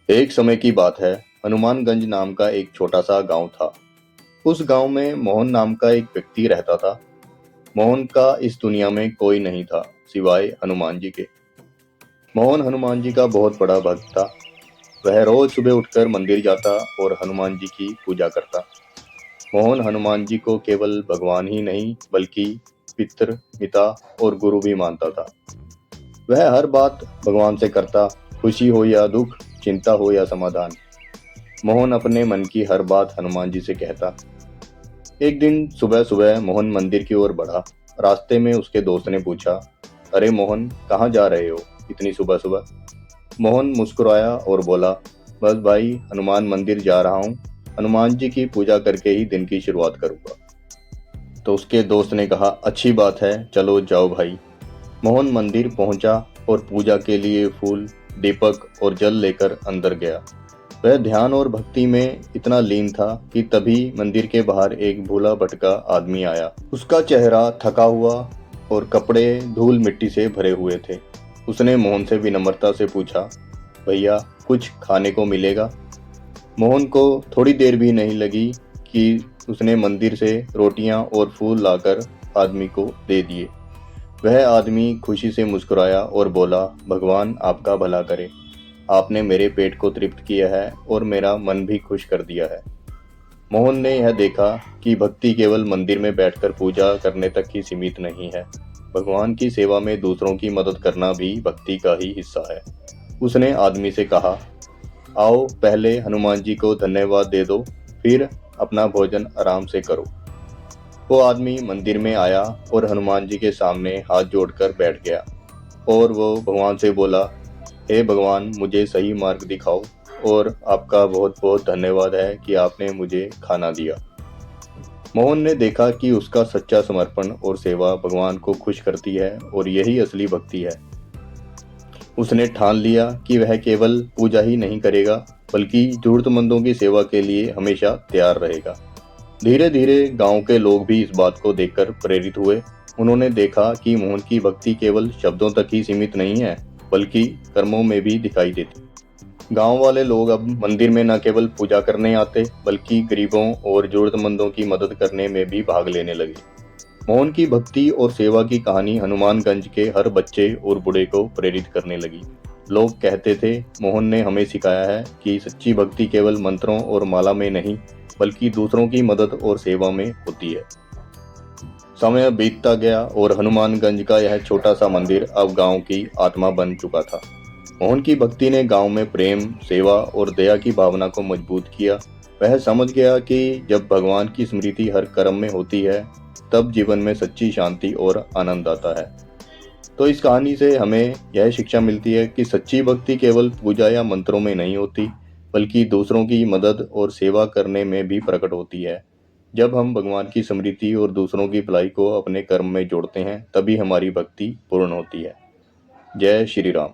एक समय की बात है। हनुमानगंज नाम का एक छोटा सा गांव था। उस गांव में मोहन नाम का एक व्यक्ति रहता था। मोहन का इस दुनिया में कोई नहीं था सिवाय हनुमान जी के। मोहन हनुमान जी का बहुत बड़ा भक्त था। वह रोज सुबह उठकर मंदिर जाता और हनुमान जी की पूजा करता। मोहन हनुमान जी को केवल भगवान ही नहीं बल्कि पितर, पिता और गुरु भी मानता था। वह हर बात भगवान से करता, खुशी हो या दुख, चिंता हो या समाधान। मोहन अपने मन की हर बात हनुमान जी से कहता। एक दिन सुबह सुबह मोहन मंदिर की ओर बढ़ा। रास्ते में उसके दोस्त ने पूछा, अरे मोहन, कहाँ जा रहे हो इतनी सुबह सुबह? मोहन मुस्कुराया और बोला, बस भाई, हनुमान मंदिर जा रहा हूँ। हनुमान जी की पूजा करके ही दिन की शुरुआत करूँगा। तो उसके दोस्त ने कहा, अच्छी बात है, चलो जाओ भाई। मोहन मंदिर पहुंचा और पूजा के लिए फूल, दीपक और जल लेकर अंदर गया। वह ध्यान और भक्ति में इतना लीन था कि तभी मंदिर के बाहर एक भूला भटका आदमी आया। उसका चेहरा थका हुआ और कपड़े धूल मिट्टी से भरे हुए थे। उसने मोहन से विनम्रता से पूछा, भैया, कुछ खाने को मिलेगा? मोहन को थोड़ी देर भी नहीं लगी कि उसने मंदिर से रोटियां और फूल लाकर आदमी को दे दिए। वह आदमी खुशी से मुस्कुराया और बोला, भगवान आपका भला करे। आपने मेरे पेट को तृप्त किया है और मेरा मन भी खुश कर दिया है। मोहन ने यह देखा कि भक्ति केवल मंदिर में बैठकर पूजा करने तक ही सीमित नहीं है। भगवान की सेवा में दूसरों की मदद करना भी भक्ति का ही हिस्सा है। उसने आदमी से कहा, आओ पहले हनुमान जी को धन्यवाद दे दो, फिर अपना भोजन आराम से करो। वो आदमी मंदिर में आया और हनुमान जी के सामने हाथ जोड़कर बैठ गया और वो भगवान से बोला, हे भगवान, मुझे सही मार्ग दिखाओ और आपका बहुत बहुत धन्यवाद है कि आपने मुझे खाना दिया। मोहन ने देखा कि उसका सच्चा समर्पण और सेवा भगवान को खुश करती है और यही असली भक्ति है। उसने ठान लिया कि वह केवल पूजा ही नहीं करेगा बल्कि जरूरतमंदों की सेवा के लिए हमेशा तैयार रहेगा। धीरे धीरे गांव के लोग भी इस बात को देखकर प्रेरित हुए। उन्होंने देखा कि मोहन की भक्ति केवल शब्दों तक ही सीमित नहीं है बल्कि कर्मों में भी दिखाई देती। गांव वाले लोग अब मंदिर में न केवल पूजा करने आते बल्कि गरीबों और जरूरतमंदों की मदद करने में भी भाग लेने लगे। मोहन की भक्ति और सेवा की कहानी हनुमानगंज के हर बच्चे और बूढ़े को प्रेरित करने लगी। लोग कहते थे, मोहन ने हमें सिखाया है कि सच्ची भक्ति केवल मंत्रों और माला में नहीं बल्कि दूसरों की मदद और सेवा में होती है। समय बीतता गया और हनुमानगंज का यह छोटा सा मंदिर अब गांव की आत्मा बन चुका था। मोहन की भक्ति ने गांव में प्रेम, सेवा और दया की भावना को मजबूत किया। वह समझ गया कि जब भगवान की स्मृति हर कर्म में होती है, तब जीवन में सच्ची शांति और आनंद आता है। तो इस कहानी से हमें यह शिक्षा मिलती है कि सच्ची भक्ति केवल पूजा या मंत्रों में नहीं होती, बल्कि दूसरों की मदद और सेवा करने में भी प्रकट होती है। जब हम भगवान की स्मृति और दूसरों की भलाई को अपने कर्म में जोड़ते हैं, तभी हमारी भक्ति पूर्ण होती है। जय श्री राम।